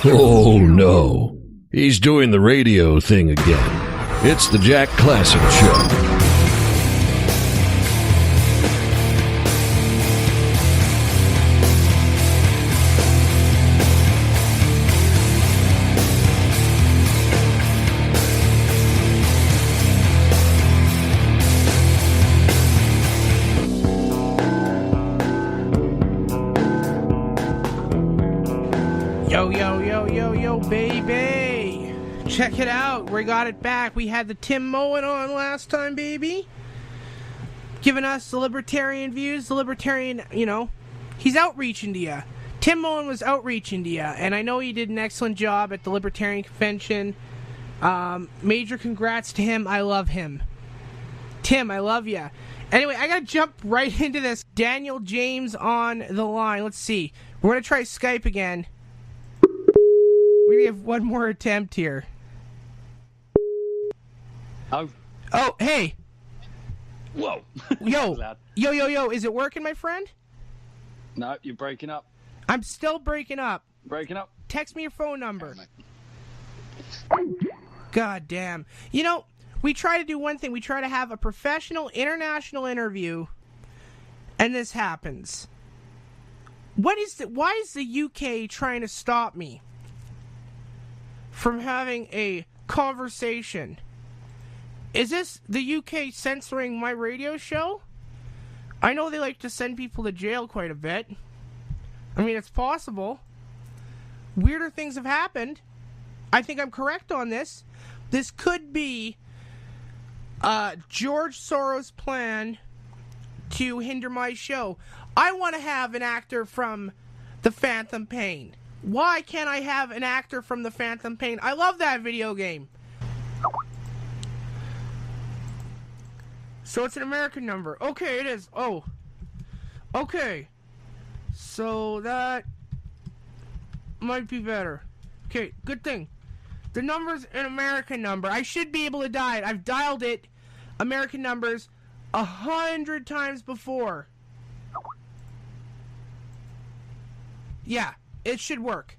Oh no, he's doing the radio thing again. It's the Jack Klassen Show. Yo, baby. Check it out. We got it back. We had the Tim Moen on last time, baby. Giving us the libertarian views. The libertarian, he's outreaching to you. Tim Moen was outreaching to you. And I know he did an excellent job at the Libertarian Convention. Major congrats to him. I love him. Tim, I love you. Anyway, I got to jump right into this. Daniel James on the line. Let's see. We're going to try Skype again. We have one more attempt here. Oh, hey. Whoa. Yo. Is it working, my friend? No, you're breaking up. I'm still breaking up. Breaking up? Text me your phone number. God damn. We try to do one thing. We try to have a professional international interview, and this happens. Why is the UK trying to stop me from having a conversation? Is this the UK censoring my radio show? I know they like to send people to jail quite a bit. I mean, it's possible. Weirder things have happened. I think I'm correct on this. This could be George Soros' plan to hinder my show. I want to have an actor from The Phantom Pain. Why can't I have an actor from The Phantom Pain? I love that video game. So it's an American number. Okay, it is. Oh. Okay. So that might be better. Okay, good thing. The number's an American number. I should be able to dial it. I've dialed it, American numbers, 100 times before. Yeah, it should work.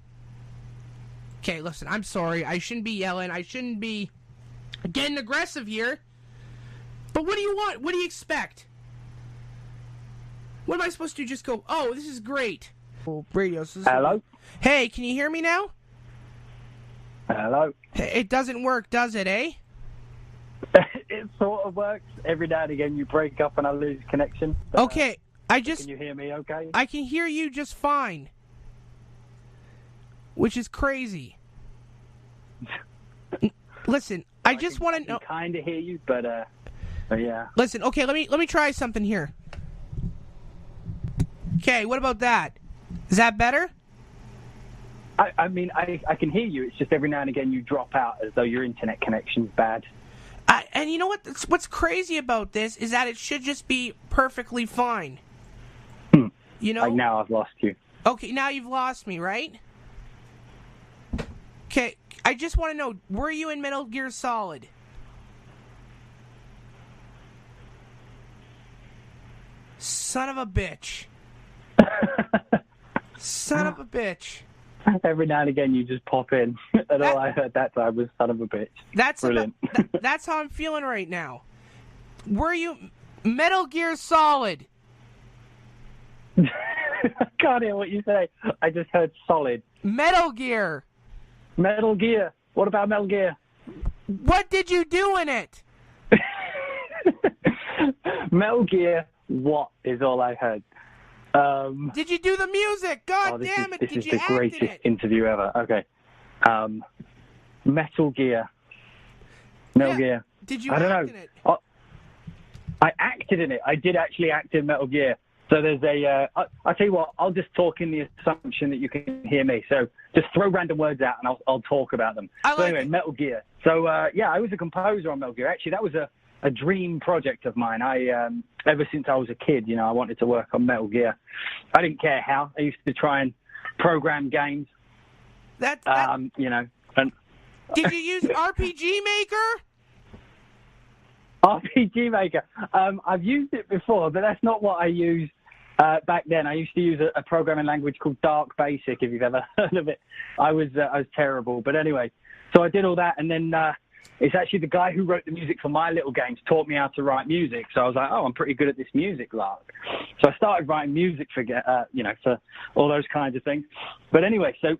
Okay, listen, I'm sorry. I shouldn't be yelling. I shouldn't be getting aggressive here. But what do you want? What do you expect? What am I supposed to do? Just go, oh, this is great. Oh, radio. Hello? Hey, can you hear me now? Hello? It doesn't work, does it, eh? It sort of works. Every now and again you break up and I lose connection. But, okay, can you hear me okay? I can hear you just fine. Which is crazy. Listen, I just want to know. I can kind of hear you, but yeah. Listen, okay, let me try something here. Okay, what about that? Is that better? I mean, I can hear you. It's just every now and again you drop out as though your internet connection's bad. And you know what? What's crazy about this is that it should just be perfectly fine. Like now I've lost you. Okay, now you've lost me, right? Okay, I just want to know, were you in Metal Gear Solid? Son of a bitch. Son of a bitch. Every now and again you just pop in. And all I heard that time was son of a bitch. That's brilliant. That's how I'm feeling right now. Were you Metal Gear Solid? I can't hear what you say. I just heard solid. Metal Gear. Metal Gear. What about Metal Gear? What did you do in it? Metal Gear, what is all I heard. Did you do the music? God damn it! This Did is you the act in greatest it? interview ever. Okay. Metal Gear. Metal Gear. Did you I don't act know. in it? I acted in it. I did actually act in Metal Gear. So there's I'll tell you what, I'll just talk in the assumption that you can hear me. So just throw random words out and I'll talk about them. So anyway, Metal Gear. So, I was a composer on Metal Gear. Actually, that was a dream project of mine. Ever since I was a kid, I wanted to work on Metal Gear. I didn't care how. I used to try and program games. And Did you use RPG Maker? RPG Maker. I've used it before, but that's not what I use Back then, I used to use a programming language called Dark Basic, if you've ever heard of it. I was terrible. But anyway, so I did all that, and then it's actually the guy who wrote the music for my little games taught me how to write music. So I was like, oh, I'm pretty good at this music, lark. So I started writing music for, for all those kinds of things. But anyway, so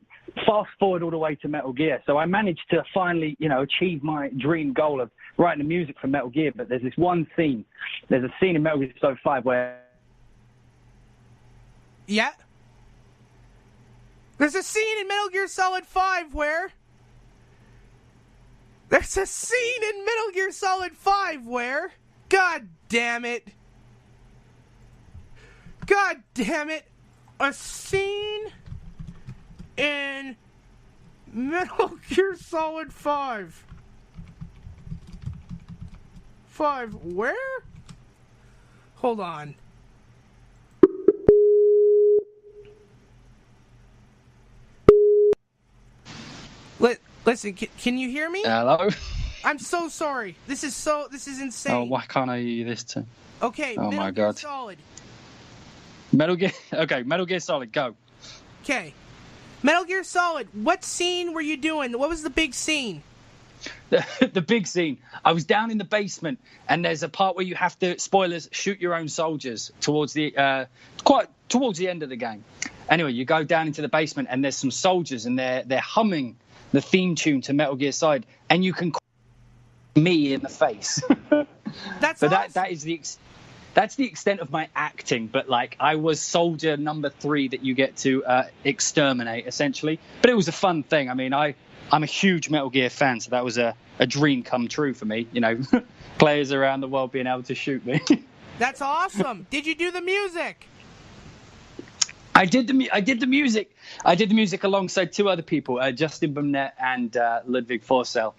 fast forward all the way to Metal Gear. So I managed to finally, achieve my dream goal of writing the music for Metal Gear. But there's this one scene. There's a scene in Metal Gear Solid 5 where... Yeah? There's a scene in Metal Gear Solid 5 where... There's a scene in Metal Gear Solid 5 where... God damn it. God damn it. A scene in Metal Gear Solid 5. 5 where? Hold on. Listen, can you hear me? Hello? I'm so sorry. This is insane. Oh, why can't I hear you this time? Okay, oh Metal my Gear God. Solid. Metal Gear Solid, go. Okay. Metal Gear Solid, what scene were you doing? What was the big scene? The big scene. I was down in the basement, and there's a part where you have to, spoilers, shoot your own soldiers towards the quite towards the end of the game. Anyway, you go down into the basement, and there's some soldiers, and they're humming the theme tune to Metal Gear Solid, and you can me in the face. That's but awesome. That's the extent of my acting. But like, I was soldier number 3 that you get to exterminate, essentially. But it was a fun thing. I mean, I'm a huge Metal Gear fan, so that was a dream come true for me. Players around the world being able to shoot me. That's awesome. Did you do the music? I did the music. I did the music alongside 2 other people, Justin Bumnet and Ludwig Forsell.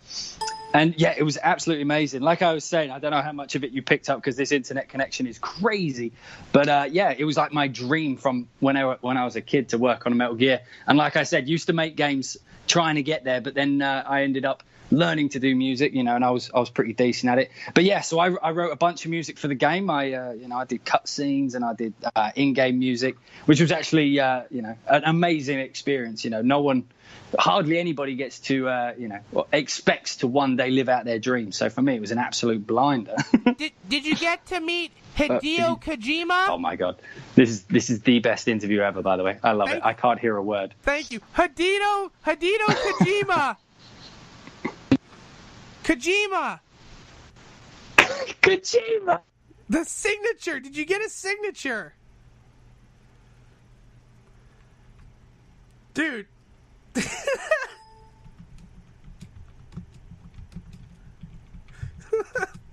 And yeah, it was absolutely amazing. Like I was saying, I don't know how much of it you picked up because this internet connection is crazy. But yeah, it was like my dream from when I was a kid to work on a Metal Gear. And like I said, used to make games trying to get there, but then I ended up learning to do music, and I was pretty decent at it. But yeah, so I wrote a bunch of music for the game. I did cutscenes and I did in-game music, which was actually an amazing experience. Hardly anybody gets to expects to one day live out their dreams. So for me, it was an absolute blinder. Did you get to meet Hideo Kojima? Oh my God, this is the best interview ever. By the way, I love it. I can't hear a word. Thank you, Hideo Kojima. Kojima. The signature. Did you get a signature? Dude.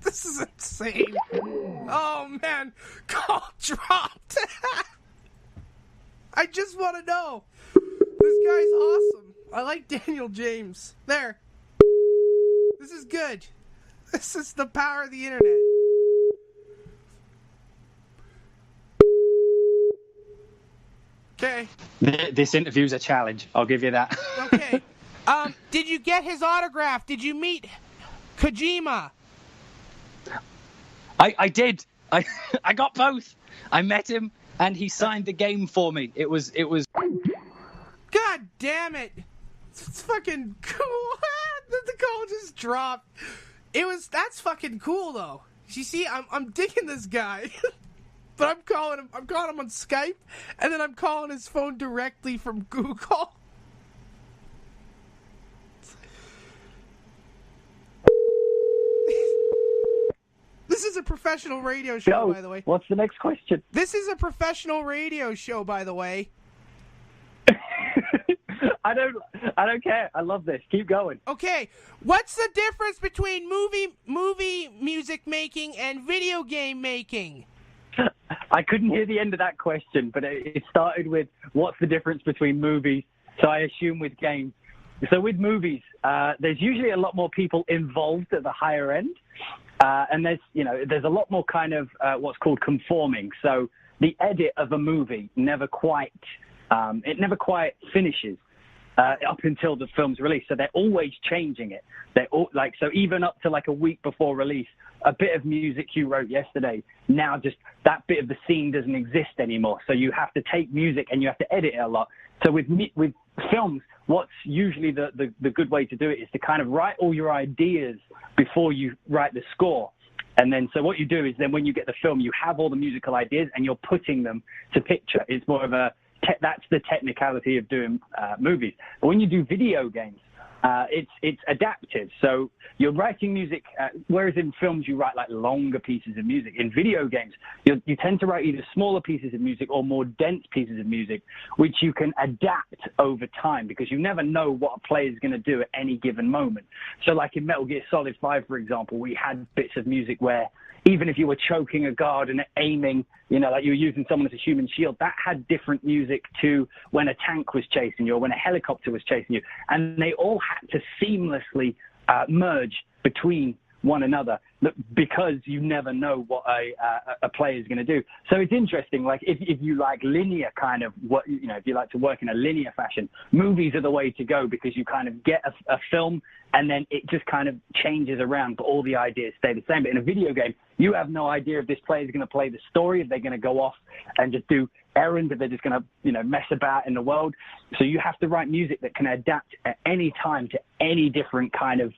This is insane. Oh, man. Call dropped. I just want to know. This guy's awesome. I like Daniel James. There. This is good. This is the power of the internet. Okay. This interview's a challenge. I'll give you that. Okay. Did you get his autograph? Did you meet Kojima? I did. I got both. I met him and he signed the game for me. It was. God damn it! It's fucking cool. The call just dropped. That's fucking cool though. You see, I'm digging this guy. But I'm calling him on Skype, and then I'm calling his phone directly from Google. This is a professional radio show, by the way. What's the next question? This is a professional radio show, by the way. I don't care. I love this. Keep going. Okay, what's the difference between movie music making and video game making? I couldn't hear the end of that question, but it started with what's the difference between movies, so I assume with games. So with movies, there's usually a lot more people involved at the higher end, and there's a lot more kind of what's called conforming. So the edit of a movie never quite finishes. up until the film's release. So they're always changing it. They're all, so even up to like a week before release, a bit of music you wrote yesterday, now just that bit of the scene doesn't exist anymore. So you have to take music and you have to edit it a lot. So with films, what's usually the good way to do it is to kind of write all your ideas before you write the score. And then, so what you do is then when you get the film, you have all the musical ideas and you're putting them to picture. It's more of that's the technicality of doing movies. But when you do video games, it's adaptive. So you're writing music, whereas in films you write like longer pieces of music. In video games, you tend to write either smaller pieces of music or more dense pieces of music, which you can adapt over time because you never know what a player is going to do at any given moment. So like in Metal Gear Solid 5, for example, we had bits of music where even if you were choking a guard and aiming, like you were using someone as a human shield, that had different music to when a tank was chasing you or when a helicopter was chasing you. And they all had to seamlessly merge between one another because you never know what a player is going to do. So it's interesting, like if you like linear kind of if you like to work in a linear fashion, movies are the way to go because you kind of get a film and then it just kind of changes around, but all the ideas stay the same. But in a video game, you have no idea if this player is going to play the story, if they're going to go off and just do errands, if they're just going to, mess about in the world. So you have to write music that can adapt at any time to any different kind of,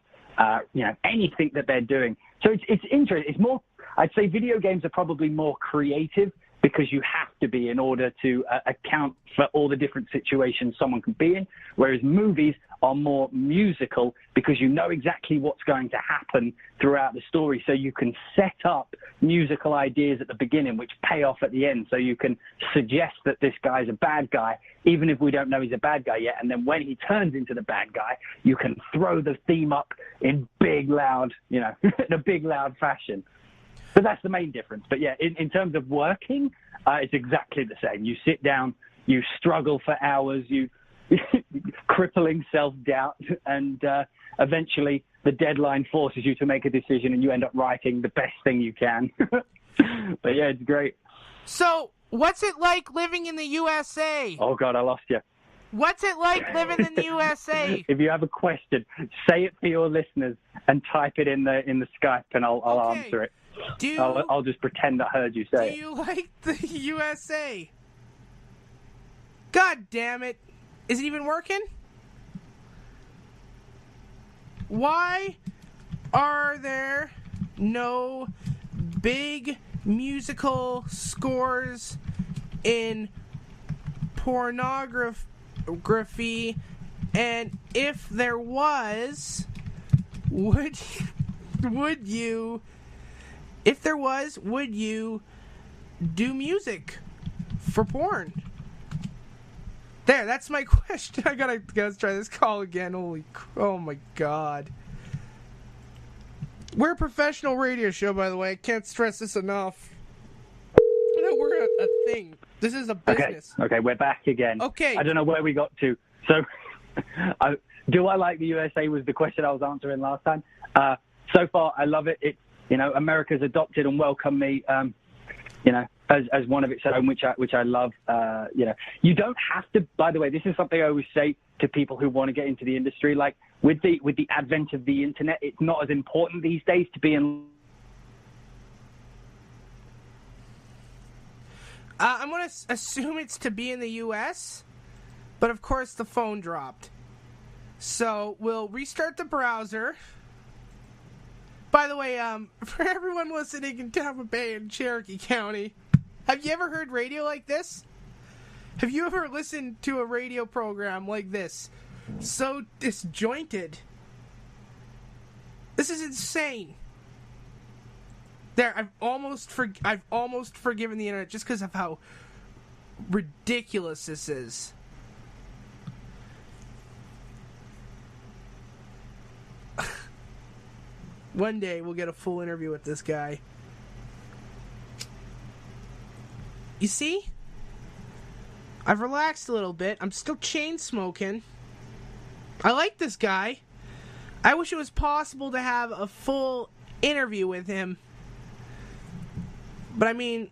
anything that they're doing. So it's interesting. It's more, I'd say video games are probably more creative because you have to be in order to account for all the different situations someone can be in, whereas movies are more musical because you know exactly what's going to happen throughout the story. So you can set up musical ideas at the beginning, which pay off at the end. So you can suggest that this guy's a bad guy, even if we don't know he's a bad guy yet. And then when he turns into the bad guy, you can throw the theme up in big, loud, in a big, loud fashion. So that's the main difference. But yeah, in terms of working, it's exactly the same. You sit down, you struggle for hours, you crippling self-doubt, and eventually the deadline forces you to make a decision and you end up writing the best thing you can. But yeah, it's great. So what's it like living in the USA? Oh God, I lost you. What's it like living in the USA? If you have a question, say it for your listeners and type it in the Skype and I'll answer it. I'll just pretend I heard you say it. Do you like the USA? God damn it. Is it even working? Why are there no big musical scores in pornography? And if there was, would you do music for porn? There, that's my question. I gotta try this call again. Oh my God. We're a professional radio show, by the way. I can't stress this enough. No, we're a thing. This is a business. Okay, we're back again. Okay. I don't know where we got to. So, do I like the USA was the question I was answering last time. So far, I love it. It's, America's adopted and welcomed me, as one of its own, which I love. You don't have to. By the way, this is something I always say to people who want to get into the industry. Like with the advent of the internet, it's not as important these days to be in. I'm going to assume it's to be in the U.S., but of course the phone dropped. So we'll restart the browser. By the way, for everyone listening in Tampa Bay and Cherokee County, have you ever heard radio like this? Have you ever listened to a radio program like this? So disjointed. This is insane. There, I've almost forgiven the internet just because of how ridiculous this is. One day we'll get a full interview with this guy. You see? I've relaxed a little bit. I'm still chain smoking. I like this guy. I wish it was possible to have a full interview with him. But I mean,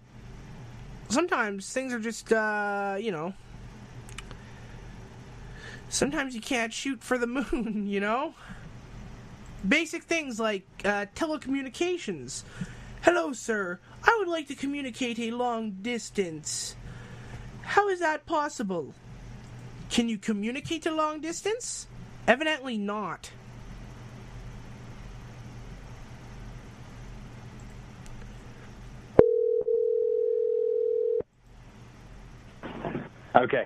sometimes things are just, Sometimes you can't shoot for the moon, you know? Basic things like telecommunications. Hello, sir. I would like to communicate a long distance. How is that possible? Can you communicate a long distance? Evidently not. Okay.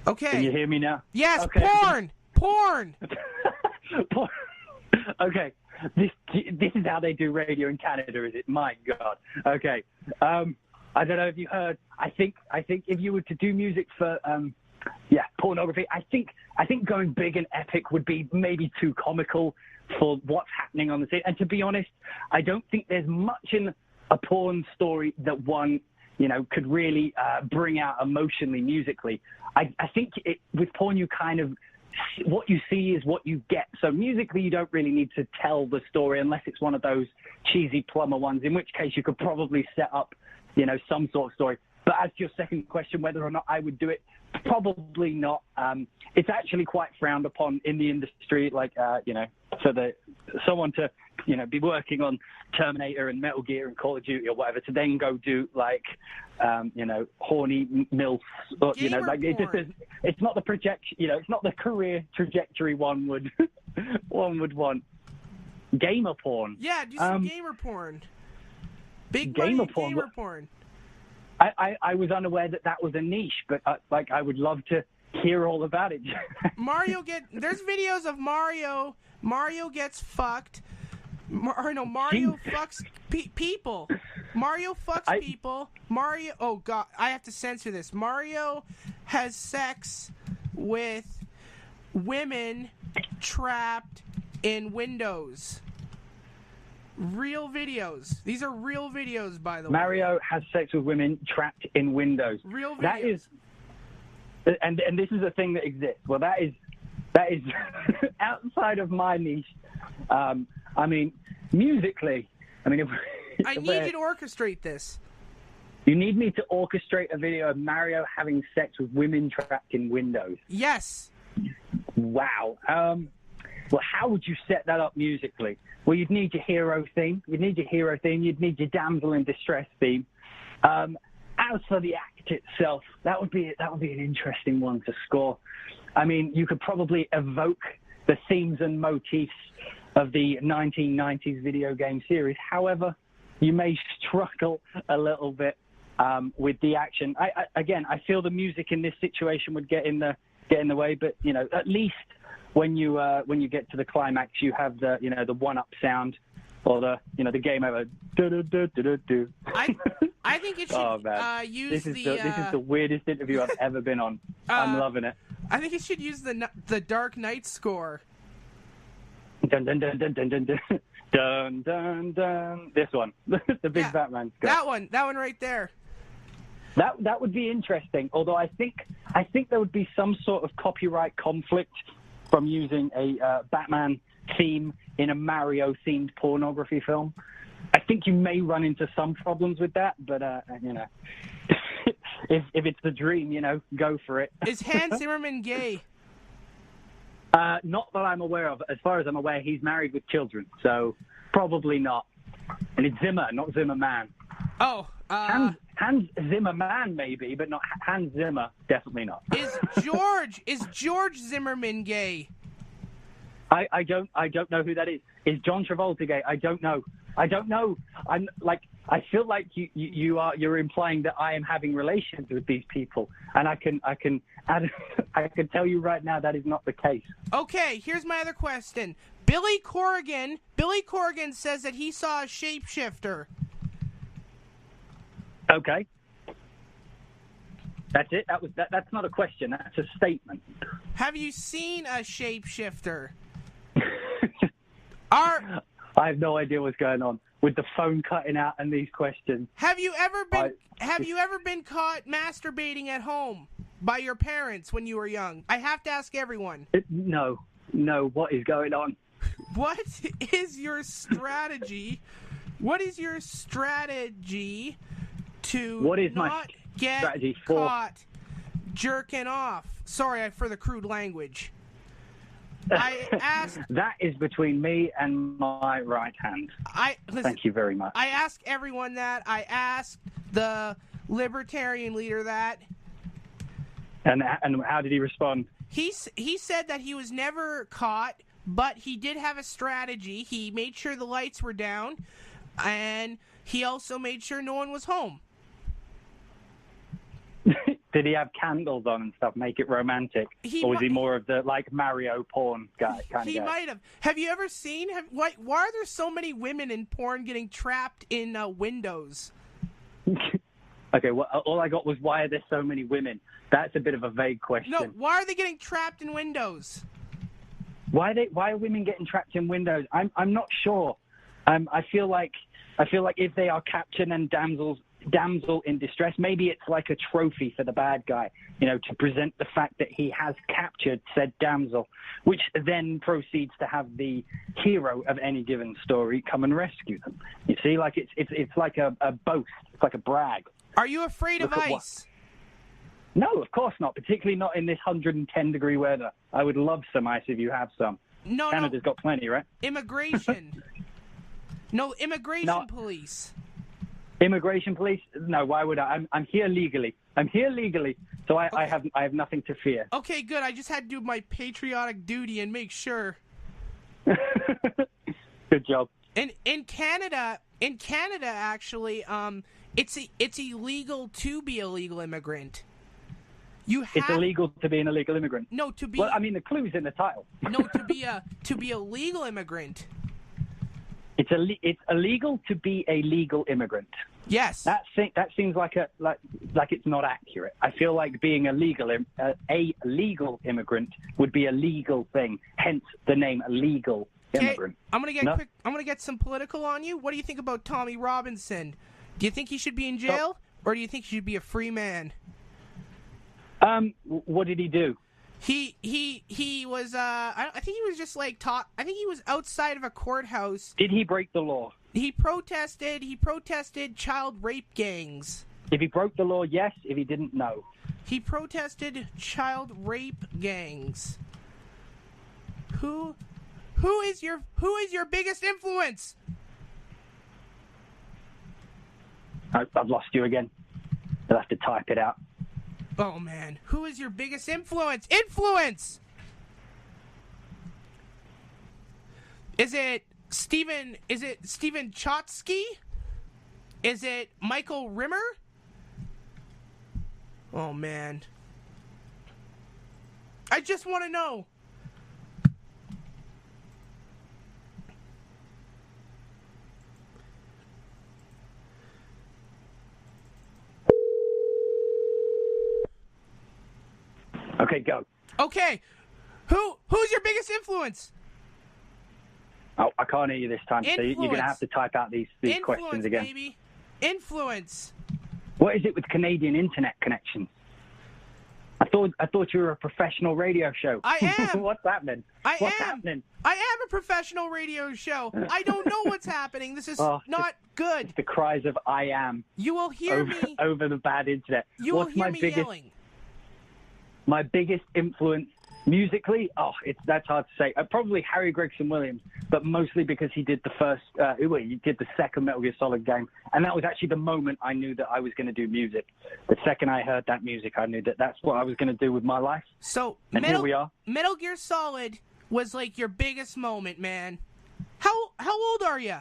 Okay. Can you hear me now? Yes, okay. porn! Porn! Okay. This is how they do radio in Canada, is it? My God. Okay. I don't know if you heard. I think if you were to do music for pornography, I think going big and epic would be maybe too comical for what's happening on the scene. And to be honest, I don't think there's much in a porn story that one, could really bring out emotionally, musically. I think with porn, you kind of, what you see is what you get. So musically, you don't really need to tell the story unless it's one of those cheesy plumber ones, in which case you could probably set up, some sort of story. But as to your second question, whether or not I would do it, probably not. It's actually quite frowned upon in the industry, for someone to, be working on Terminator and Metal Gear and Call of Duty or whatever, to then go do horny MILFs, or, it's not the projection, it's not the career trajectory one would want. Gamer porn. Yeah, do some gamer porn. Big gamer money gamer porn. I was unaware that was a niche, but I would love to hear all about it. There's videos of Mario. Mario gets fucked. Mario fucks people. Mario fucks people. Mario. Oh God, I have to censor this. Mario has sex with women trapped in windows. Real videos. These are real videos, by the way. Mario has sex with women trapped in windows. Real videos. That is, and this is a thing that exists. Well, that is outside of my niche. Musically, I need you to orchestrate this. You need me to orchestrate a video of Mario having sex with women trapped in windows. Yes. Wow. Well, how would you set that up musically? Well, you'd need your hero theme. You'd need your damsel in distress theme. As for the act itself, that would be an interesting one to score. You could probably evoke the themes and motifs of the 1990s video game series. However, you may struggle a little bit with the action. I feel the music in this situation would get in the way, but at least when you get to the climax, you have the the one-up sound, or the game over. I think it should use this is the weirdest interview I've ever been on. I'm loving it. I think it should use the Dark Knight score. Dun dun dun dun dun dun dun dun dun dun. This one, the big Batman score. That one right there. That would be interesting. Although I think there would be some sort of copyright conflict from using a Batman theme in a Mario-themed pornography film. I think you may run into some problems with that, but if it's the dream, go for it. Is Hans Zimmerman gay? Not that I'm aware of. As far as I'm aware, he's married with children, so probably not. And it's Zimmer, not Zimmerman. Oh, Hans Zimmerman maybe, but not Hans Zimmer. Definitely not. Is George Zimmerman gay? I don't know who that is. Is John Travolta gay? I don't know. I feel like you're implying that I am having relations with these people, and I can tell you right now that is not the case. Okay, here's my other question. Billy Corrigan says that he saw a shapeshifter. Okay. That's it. That's not a question. That's a statement. Have you seen a shapeshifter? I have no idea what's going on with the phone cutting out and these questions. Have you ever been caught masturbating at home by your parents when you were young? I have to ask everyone. No. What is going on? What is your strategy? What is your strategy to what is not my get strategy for caught jerking off. Sorry for the crude language. I asked... That is between me and my right hand. Listen, thank you very much. I ask everyone that. I asked the libertarian leader that. And how did he respond? He said that he was never caught, but he did have a strategy. He made sure the lights were down, and he also made sure no one was home. Did he have candles on and stuff, make it romantic? Or was he more of the, like, Mario porn guy kind of guy? He might have. Have you ever seen... why are there so many women in porn getting trapped in windows? Okay, well, all I got was, why are there so many women? That's a bit of a vague question. No, why are they getting trapped in windows? Why are women getting trapped in windows? I'm not sure. I feel like if they are captured and damsel in distress, maybe it's like a trophy for the bad guy, to present the fact that he has captured said damsel, which then proceeds to have the hero of any given story come and rescue them. You see, like it's like a boast, it's like a brag. Are you afraid of ice? No, of course not, particularly not in this 110-degree weather. I would love some ice if you have some. No, Canada's got plenty, right? Immigration. No, immigration police. Immigration police? No, why would I? I'm here legally. So I have nothing to fear. Okay, good. I just had to do my patriotic duty and make sure. Good job. In Canada, actually, it's illegal to be a legal immigrant. It's illegal to be an illegal immigrant. No, to be. Well, I mean, the clue's in the title. No, to be a legal immigrant. It's illegal to be a legal immigrant. Yes. That seems like it's not accurate. I feel like being a legal immigrant would be a legal thing. Hence the name legal immigrant. I'm gonna get some political on you. What do you think about Tommy Robinson? Do you think he should be in jail, or do you think he should be a free man? What did he do? He was I think he was just like I think he was outside of a courthouse. Did he break the law? He protested child rape gangs. If he broke the law, yes. If he didn't, no. He protested child rape gangs. Who is your biggest influence? I've lost you again. I'll have to type it out. Oh man, who is your biggest influence? Influence! Is it Steven Chotsky? Is it Michael Rimmer? Oh man. I just want to know. Okay, go. Okay. Who's your biggest influence? Oh, I can't hear you this time, so you're going to have to type out these questions again. Baby. Influence. What is it with Canadian internet connections? I thought you were a professional radio show. I am. What's happening? What's happening? I am a professional radio show. I don't know what's happening. This is not good. It's the cries of I am. You will hear me over the bad internet. You will hear me yelling. My biggest influence musically, that's hard to say. Probably Harry Gregson Williams, but mostly because he did the second Metal Gear Solid game, and that was actually the moment I knew that I was going to do music. The second I heard that music, I knew that that's what I was going to do with my life. So, here we are. Metal Gear Solid was like your biggest moment, man. How old are you?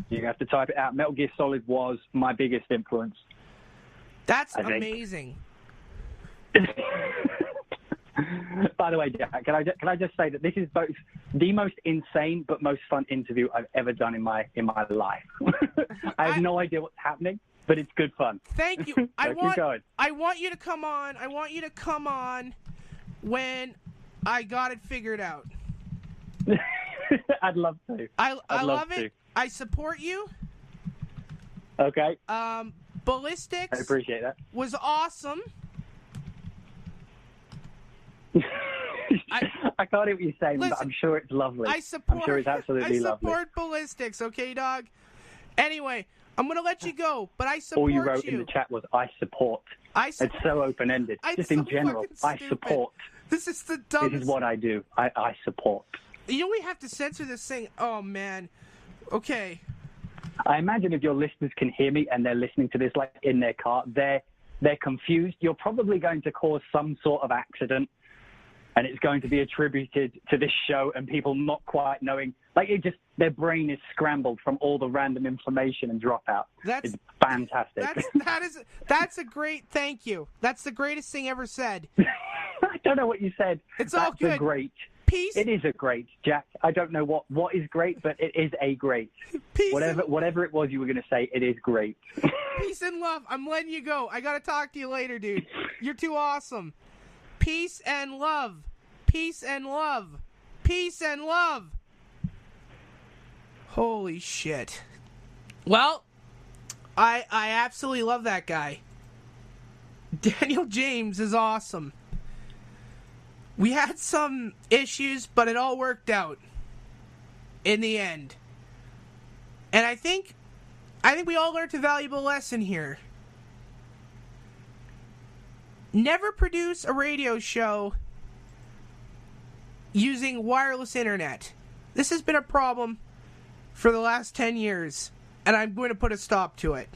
You have to type it out. Metal Gear Solid was my biggest influence. That's amazing. By the way, Jack, can I just say that this is both the most insane but most fun interview I've ever done in my life. I have no idea what's happening, but it's good fun. Thank you. Keep going. I want you to come on. I want you to come on when I got it figured out. I'd love to. I love it. I support you. Okay. Ballistic. I appreciate that. Was awesome. I can't hear what you're saying, but I'm sure it's lovely. I'm sure it's absolutely lovely. I support Ballistics, okay, dog? Anyway, I'm going to let you go, but I support you. All you wrote in the chat was, I support It's so open-ended. Just in general, I support. This is the dumbest. This is what I do. I support. You know we have to censor this thing. Oh, man. Okay. I imagine if your listeners can hear me and they're listening to this like in their car, they're confused. You're probably going to cause some sort of accident, and it's going to be attributed to this show and people not quite knowing. Like, their brain is scrambled from all the random information and dropout. It's fantastic. That's a great thank you. That's the greatest thing ever said. I don't know what you said. It's all good. That's a great. Peace. It is a great, Jack. I don't know what is great, but it is a great. Peace. Whatever it was you were going to say, it is great. Peace and love. I'm letting you go. I got to talk to you later, dude. You're too awesome. Peace and love. Peace and love. Peace and love. Holy shit. Well, I absolutely love that guy. Daniel James is awesome. We had some issues, but it all worked out in the end. And I think we all learned a valuable lesson here. Never produce a radio show using wireless internet. This has been a problem for the last 10 years, and I'm going to put a stop to it.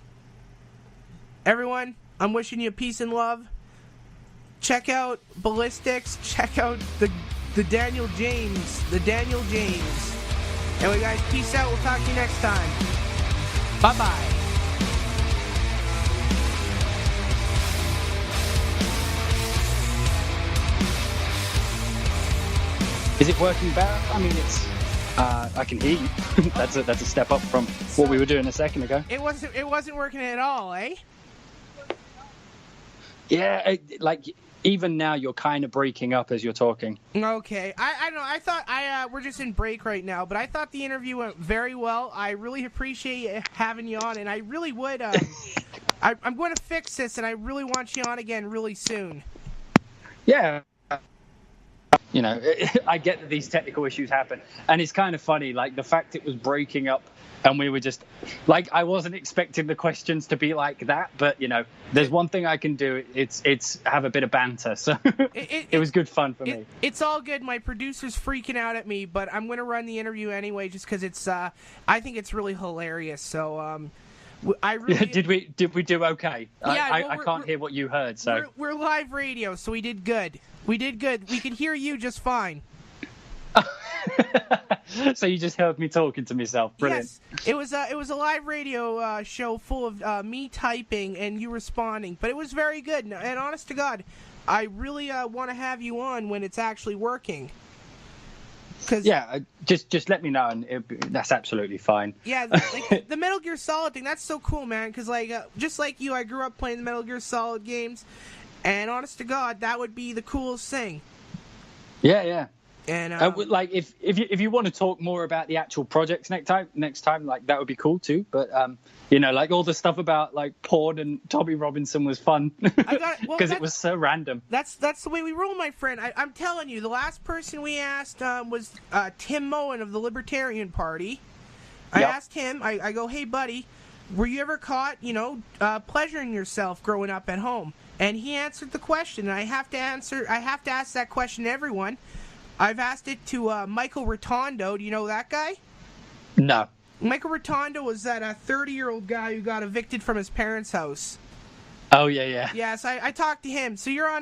Everyone, I'm wishing you peace and love. Check out Ballistics. Check out the Daniel James. The Daniel James. Anyway, guys, peace out. We'll talk to you next time. Bye-bye. Is it working better? I mean, it's. I can hear you. That's a step up from what we were doing a second ago. It wasn't working at all, eh? Yeah, even now you're kind of breaking up as you're talking. Okay. I don't know. I thought we're just in break right now, but I thought the interview went very well. I really appreciate having you on, and I really would. I'm going to fix this, and I really want you on again really soon. Yeah. You know, I get that these technical issues happen, and it's kind of funny, like the fact it was breaking up. And we were just, like, I wasn't expecting the questions to be like that, but, you know, there's one thing I can do, it's have a bit of banter, so it was good fun for me. It's all good. My producer's freaking out at me, but I'm going to run the interview anyway just because it's, I think it's really hilarious, so, I really... Did we do okay? Yeah, I can't hear what you heard, so... We're live radio, so we did good. We could hear you just fine. So you just heard me talking to myself. Brilliant. Yes, it was a live radio show full of me typing and you responding, but it was very good. And honest to God, I really want to have you on when it's actually working. Yeah, just let me know, and that's absolutely fine. Yeah, like the Metal Gear Solid thing, that's so cool, man. Because just like you, I grew up playing the Metal Gear Solid games, and honest to God, that would be the coolest thing. Yeah. And like if you want to talk more about the actual projects next time, like that would be cool too. But you know, like all the stuff about like porn and Tommy Robinson was fun because it was so random. That's the way we roll, my friend. I'm telling you, the last person we asked was Tim Moen of the Libertarian Party. I asked him. I go, hey buddy, were you ever caught, pleasuring yourself growing up at home? And he answered the question. And I have to ask that question to everyone. I've asked it to Michael Rotondo. Do you know that guy? No. Michael Rotondo was that 30-year-old guy who got evicted from his parents' house. Oh yeah. Yes, I talked to him. So you're on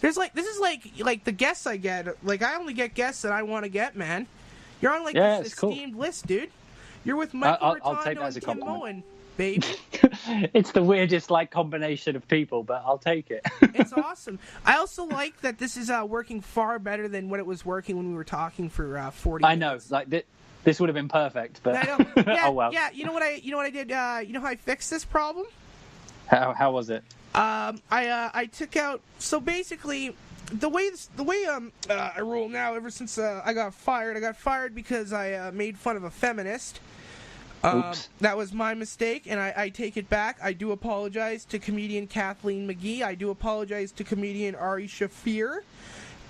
this is like the guests I get. Like I only get guests that I want to get, man. You're on this esteemed list, dude. You're with Michael Rotondo and Tim Moen, baby. It's the weirdest combination of people, but I'll take it. It's awesome. I also like that this is working far better than when it was working when we were talking for 40 minutes. I know, this would have been perfect, but I know. Yeah, oh well. Yeah, you know what I did? You know how I fixed this problem? How was it? I took out. So basically, the way I rule now, ever since I got fired because I made fun of a feminist. That was my mistake, and I take it back. I do apologize to comedian Kathleen McGee. I do apologize to comedian Ari Shafir.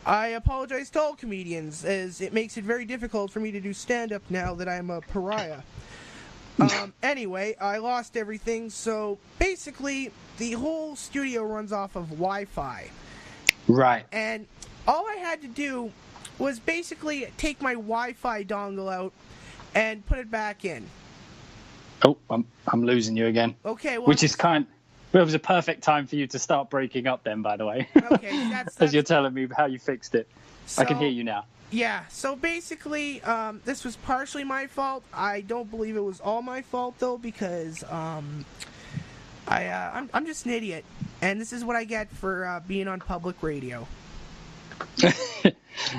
I apologize to all comedians, as it makes it very difficult for me to do stand-up now that I'm a pariah. Anyway, I lost everything, so basically the whole studio runs off of Wi-Fi. Right. And all I had to do was basically take my Wi-Fi dongle out and put it back in. Oh, I'm losing you again. Okay, well... Which is it was a perfect time for you to start breaking up then, by the way. Okay, that's... As you're telling me how you fixed it. So, I can hear you now. Yeah, so basically, this was partially my fault. I don't believe it was all my fault, though, because I'm just an idiot. And this is what I get for being on public radio.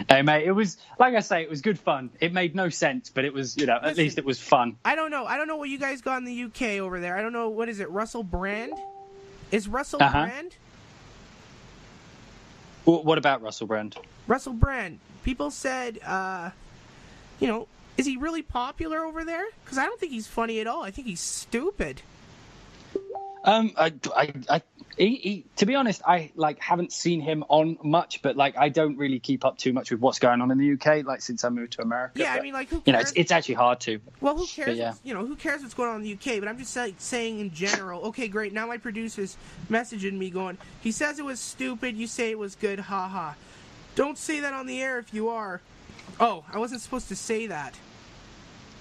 Hey, mate, it was, like I say, it was good fun. It made no sense, but it was, Listen, at least it was fun. I don't know what you guys got in the UK over there. I don't know, what is it, Russell Brand? Is Russell Brand? What about Russell Brand? Russell Brand. People said, is he really popular over there? Because I don't think he's funny at all. I think he's stupid. To be honest, I haven't seen him on much, but I don't really keep up too much with what's going on in the UK. Since I moved to America. Yeah, but, I mean, who cares? It's actually hard to. Well, who cares? But, yeah. Who cares what's going on in the UK? But I'm just saying in general. Okay, great. Now my producer's messaging me going, he says it was stupid. You say it was good. Ha ha. Don't say that on the air if you are. Oh, I wasn't supposed to say that.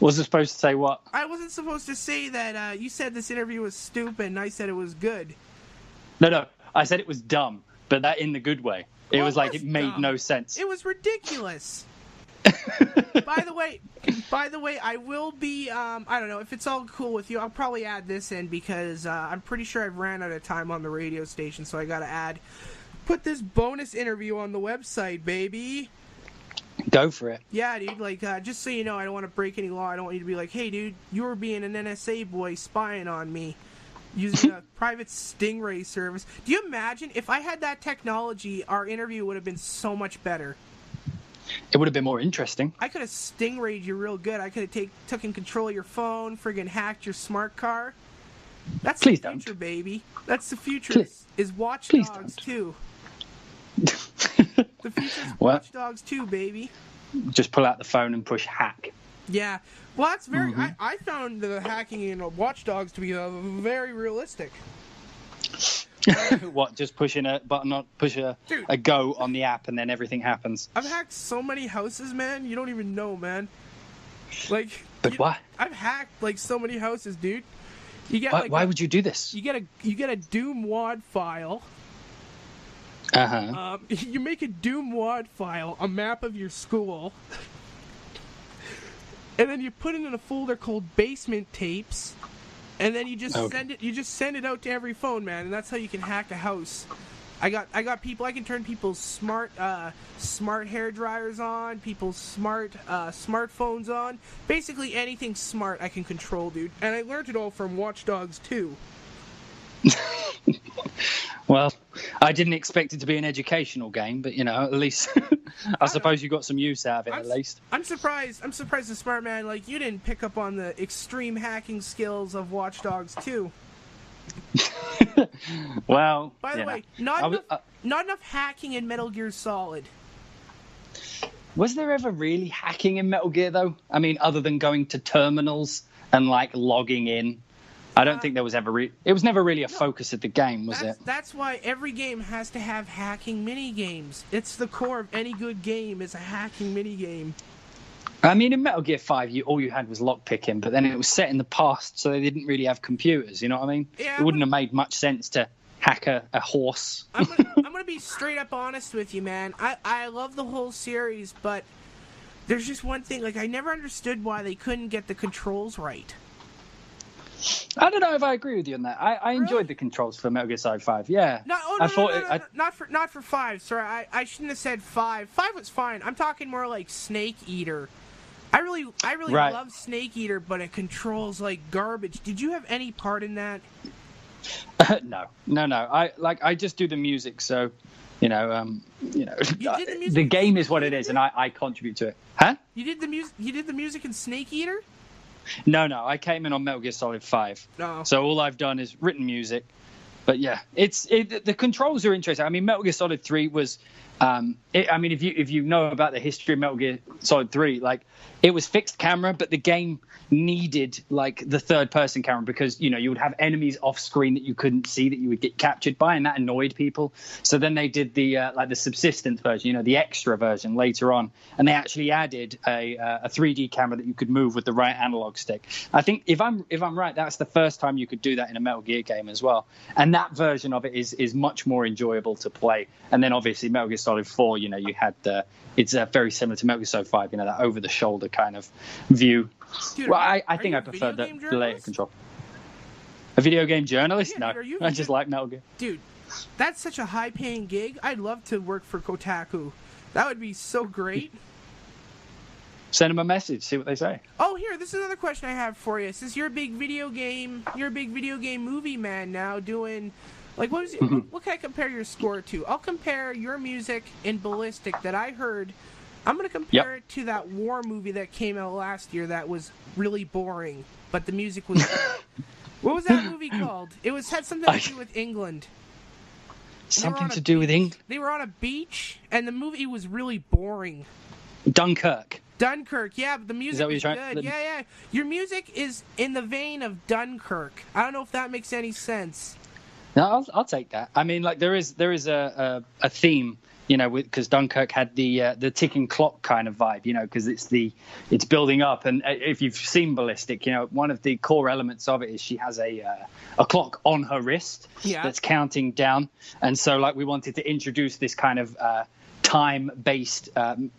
Wasn't supposed to say what? I wasn't supposed to say that you said this interview was stupid and I said it was good. No. I said it was dumb, but that in the good way. It was it made dumb. No sense. It was ridiculous. By the way, I will be, I don't know, if it's all cool with you, I'll probably add this in because I'm pretty sure I've ran out of time on the radio station, so I gotta put this bonus interview on the website, baby. Go for it. Yeah, dude, just so you know, I don't want to break any law. I don't want you to be like, hey, dude, you were being an NSA boy spying on me using a private stingray service. Do you imagine if I had that technology, our interview would have been so much better. It would have been more interesting. I could have stingrayed you real good. I could have taken control of your phone, friggin' hacked your smart car. That's Please the future, don't. baby. That's the future. Please. Is Watch Dogs 2. The future's Watch Dogs 2, baby. Just pull out the phone and push hack. Yeah. Well, that's very... Mm-hmm. I found the hacking in Watch Dogs to be very realistic. What, just pushing a button on, a go on the app and then everything happens? I've hacked so many houses, man. You don't even know, man. But what? I've hacked so many houses, dude. You get why would you do this? You get a Doom WAD file. You make a Doom WAD file, a map of your school, and then you put it in a folder called basement tapes, and then you just send it out to every phone, man, and that's how you can hack a house. I got people. I can turn people's smart hair dryers on, people's smartphones on. Basically anything smart I can control, dude. And I learned it all from Watch Dogs 2. Well, I didn't expect it to be an educational game, but at least I suppose you got some use out of it at least. I'm surprised the smart man like you didn't pick up on the extreme hacking skills of Watch Dogs 2. Well, by the way, not enough hacking in Metal Gear Solid. Was there ever really hacking in Metal Gear though? I mean, other than going to terminals and logging in. I don't think there was ever it was never really a focus of the game, was it? That's why every game has to have hacking mini games. It's the core of any good game is a hacking mini game. I mean, in Metal Gear 5, all you had was lockpicking, but then it was set in the past, so they didn't really have computers. You know what I mean? Yeah, it wouldn't have made much sense to hack a horse. I'm gonna be straight up honest with you, man. I love the whole series, but there's just one thing. I never understood why they couldn't get the controls right. I don't know if I agree with you on that. I enjoyed the controls for Metal Gear Solid 5. Yeah. Not for 5. Sorry, I shouldn't have said 5. 5 was fine. I'm talking more like Snake Eater. I really love Snake Eater, but it controls like garbage. Did you have any part in that? No. I just do the music, so the game is what it is, and I contribute to it. Huh? You did the music in Snake Eater? No, I came in on Metal Gear Solid 5. Oh. So all I've done is written music. But yeah, the controls are interesting. I mean, Metal Gear Solid 3 was I mean, if you know about the history of Metal Gear Solid 3, like, it was fixed camera, but the game needed like the third person camera because, you know, you would have enemies off screen that you couldn't see that you would get captured by, and that annoyed people. So then they did the like the subsistence version, you know, the extra version later on, and they actually added a 3D camera that you could move with the right analog stick. I think if I'm right, that's the first time you could do that in a Metal Gear game as well, and that version of it is much more enjoyable to play. And then obviously Metal Gear Solid 4, you know, you had it's very similar to Metal Gear Solid 5, you know, that over the shoulder kind of view. Dude, well, I think I prefer the layer control. A video game journalist? Yeah, no, dude, I just like Metal Gear. Dude, that's such a high-paying gig. I'd love to work for Kotaku. That would be so great. Send them a message, see what they say. Oh, here, this is another question I have for you. Since you're a big video game movie man now, doing like what can I compare your score to? I'll compare your music in Ballistic that I heard. I'm going to compare it to that war movie that came out last year that was really boring, but the music was good. What was that movie called? It had something to do with England. Something to do with England? They were on a beach, and the movie was really boring. Dunkirk, yeah, but the music was good. Yeah. Your music is in the vein of Dunkirk. I don't know if that makes any sense. No, I'll take that. I mean, like there is a theme, you know, because Dunkirk had the ticking clock kind of vibe, you know, because it's building up. And if you've seen Ballistic, you know, one of the core elements of it is she has a clock on her wrist that's counting down. And so, like, we wanted to introduce this kind of time-based,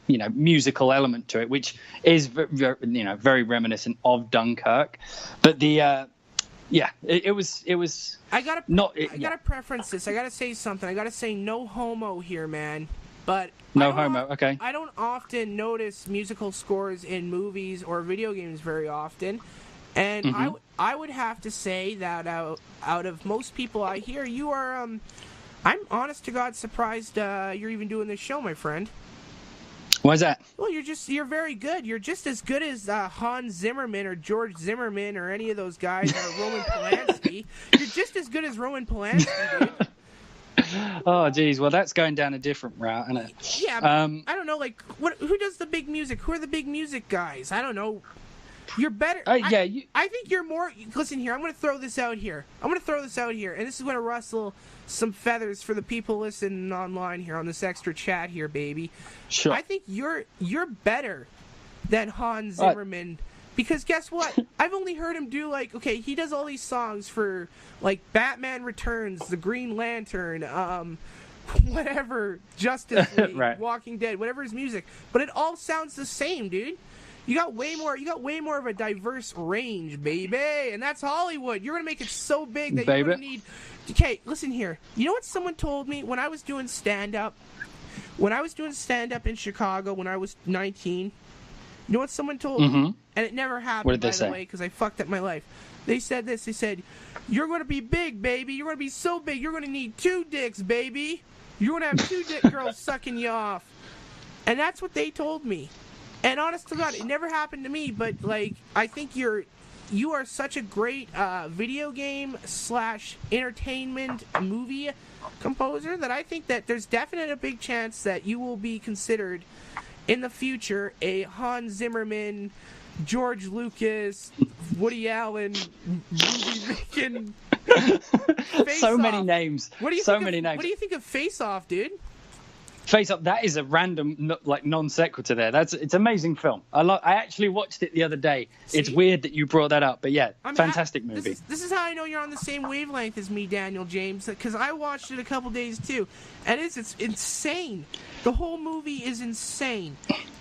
you know, musical element to it, which is very reminiscent of Dunkirk. But it was. I gotta preference this. I gotta say something. I gotta say no homo here, man. But okay. I don't often notice musical scores in movies or video games very often, and I would have to say that out of most people I hear, you are. I'm honest to God surprised you're even doing this show, my friend. Why is that? Well, you're very good. You're just as good as Hans Zimmerman or George Zimmerman or any of those guys or Roman Polanski. You're just as good as Roman Polanski, dude. Oh, geez. Well, that's going down a different route, isn't it? Yeah, but I don't know. Like, who does the big music? Who are the big music guys? I don't know. You're better. I think you're more. Listen here. I'm going to throw this out here. And this is going to rustle some feathers for the people listening online here on this extra chat here, baby. Sure. I think you're better than Hans Zimmerman because guess what? I've only heard him do he does all these songs for like Batman Returns, The Green Lantern, whatever, Justice League, right. Walking Dead, whatever his music, but it all sounds the same, dude. You got way more of a diverse range, baby, and that's Hollywood. You're gonna make it so big that you're gonna need. Okay, listen here. You know what someone told me when I was doing stand-up? When I was doing stand-up in Chicago when I was 19, you know what someone told me? And it never happened, what did they by say? the way, because I fucked up my life. They said this. They said, you're going to be big, baby. You're going to be so big, you're going to need 2 dicks, baby. You're going to have 2 dick girls sucking you off. And that's what they told me. And honest to God, it never happened to me, but, like, I think you are such a great video game / entertainment movie composer that I think that there's definitely a big chance that you will be considered in the future a Hans Zimmerman, George Lucas, Woody Allen movie making. So many names. What do you think of Face Off, dude? Face Up, that is a random non sequitur there. It's an amazing film. I actually watched it the other day. See? It's weird that you brought that up, but yeah, fantastic movie. This is how I know you're on the same wavelength as me, Daniel James, because I watched it a couple days too, and it's insane. The whole movie is insane.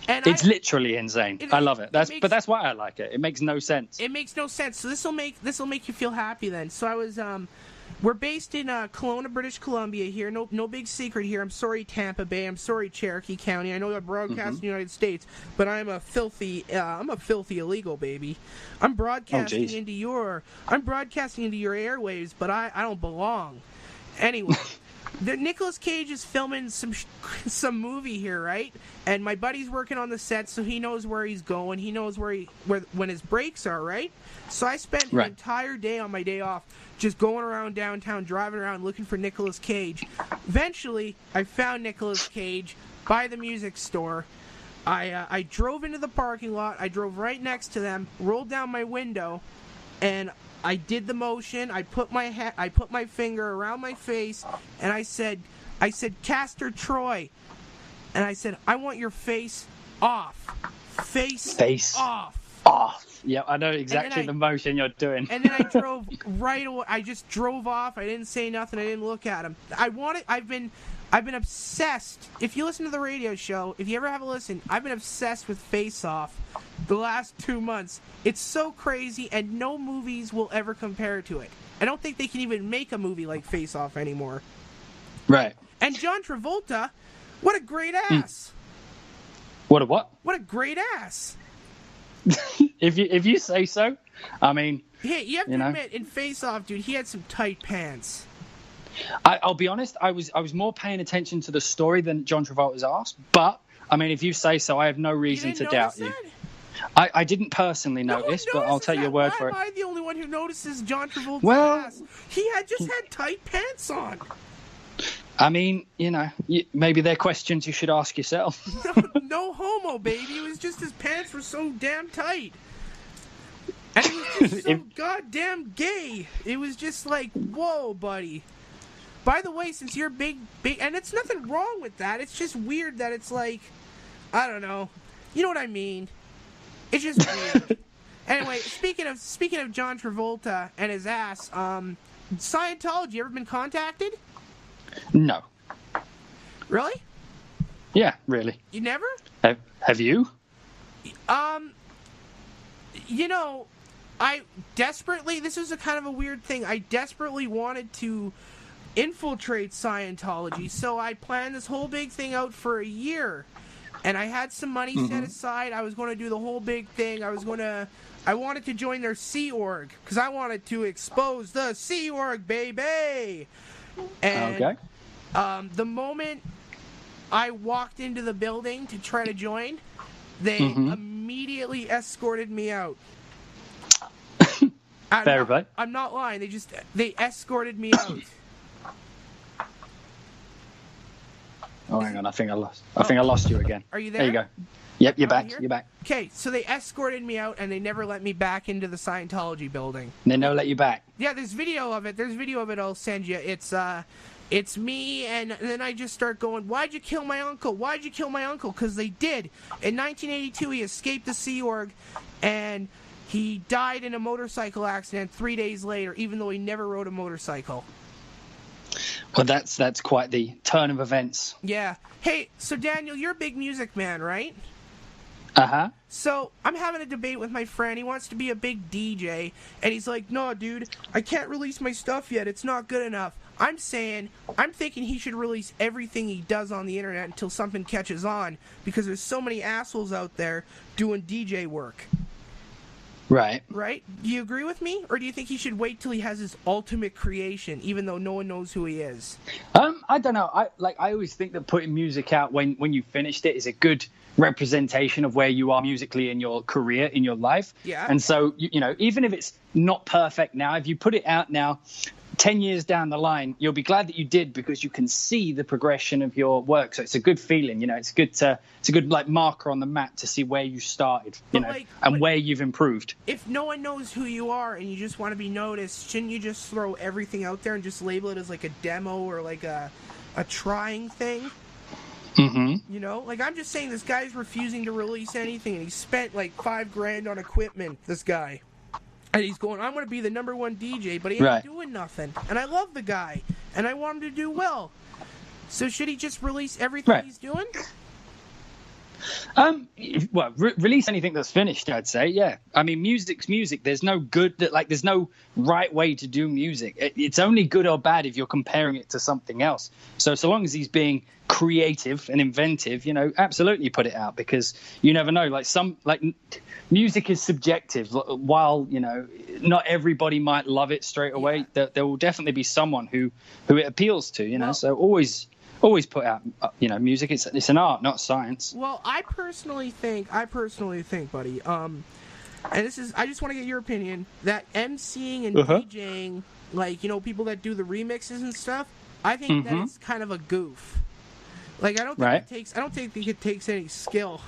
And it's literally insane. I love it. That's why I like it. It makes no sense. It makes no sense. So this will make you feel happy then. So I was we're based in Kelowna, British Columbia here. No big secret here. I'm sorry, Tampa Bay. I'm sorry, Cherokee County. I know I broadcast in the United States, but I'm a filthy illegal baby. I'm broadcasting into your airwaves, but I don't belong. Anyway, Nicolas Cage is filming some movie here, right? And my buddy's working on the set, so he knows where he's going. He knows when his breaks are, right? So I spent an entire day on my day off just going around downtown, driving around, looking for Nicolas Cage. Eventually, I found Nicolas Cage by the music store. I drove into the parking lot. I drove right next to them, rolled down my window, and I did the motion. I put my finger around my face, and I said, Castor Troy, and I said, I want your face off. Face off. Yeah, I know exactly the motion you're doing. And then I drove right away. I just drove off. I didn't say nothing. I didn't look at him. I've been obsessed. If you listen to the radio show, if you ever have a listen, I've been obsessed with Face Off the last 2 months. It's so crazy, and no movies will ever compare to it. I don't think they can even make a movie like Face Off anymore. Right. And John Travolta, what a great ass. What a what? What a great ass. If you say so. I mean, hey, you have to admit, in Face Off, dude, he had some tight pants. I'll be honest, I was more paying attention to the story than John Travolta's ass, but I mean, if you say so, I have no reason to doubt you. I didn't personally notice, but I'll take your word for it. Why am I the only one who notices John Travolta's ass? He just had tight pants on. I mean, maybe they're questions you should ask yourself. No homo, baby. It was just his pants were so damn tight. And it was just so goddamn gay. It was just like, whoa, buddy. By the way, since you're big, and it's nothing wrong with that. It's just weird that it's like, I don't know. You know what I mean? It's just weird. Anyway, speaking of John Travolta and his ass, Scientology, ever been contacted? No. Really? Yeah, really. You never? Have you? I desperately, this was a kind of a weird thing, I desperately wanted to infiltrate Scientology, so I planned this whole big thing out for a year, and I had some money set aside. I was going to do the whole big thing. I wanted to join their Sea Org, because I wanted to expose the Sea Org, baby! And the moment I walked into the building to try to join, they immediately escorted me out. I'm not lying. They escorted me out. Oh, hang on. I think I lost you again. Are you there? There you go. Yep, you're back. Here? You're back. Okay, so they escorted me out, and they never let me back into the Scientology building. They never let you back? Yeah, there's video of it. I'll send you. It's me, and then I just start going, why'd you kill my uncle? Why'd you kill my uncle? Because they did. In 1982, he escaped the Sea Org, and he died in a motorcycle accident 3 days later, even though he never rode a motorcycle. Well, that's quite the turn of events. Yeah. Hey, so Daniel, you're a big music man, right? Uh-huh. So I'm having a debate with my friend. He wants to be a big DJ, and he's like, no, dude, I can't release my stuff yet. It's not good enough. I'm thinking he should release everything he does on the internet until something catches on, because there's so many assholes out there doing DJ work. Right. Right? Do you agree with me? Or do you think he should wait till he has his ultimate creation, even though no one knows who he is? I don't know. I always think that putting music out when you finished it is a good representation of where you are musically in your career, in your life. Yeah. And so, even if it's not perfect now, if you put it out now, 10 years down the line, you'll be glad that you did, because you can see the progression of your work. So it's a good feeling, it's a good like marker on the map to see where you started, and where you've improved. If no one knows who you are and you just want to be noticed, shouldn't you just throw everything out there and just label it as like a demo or like a trying thing? I'm just saying, this guy's refusing to release anything, and he spent like $5,000 on equipment, this guy. And he's going, I'm going to be the #1 DJ, but he ain't doing nothing. And I love the guy, and I want him to do well. So should he just release everything he's doing? Well, release anything that's finished, I'd say. Yeah, I mean, music's music. There's no there's no right way to do music. It's only good or bad if you're comparing it to something else. So long as he's being creative and inventive, absolutely put it out, because you never know. Music is subjective. While not everybody might love it straight away, there will definitely be someone who it appeals to. Well, so always put out music. It's an art, not science. Well, I personally think, buddy, and I just want to get your opinion, that MCing and DJing, people that do the remixes and stuff, I think that it's kind of a goof. I don't think it takes any skill.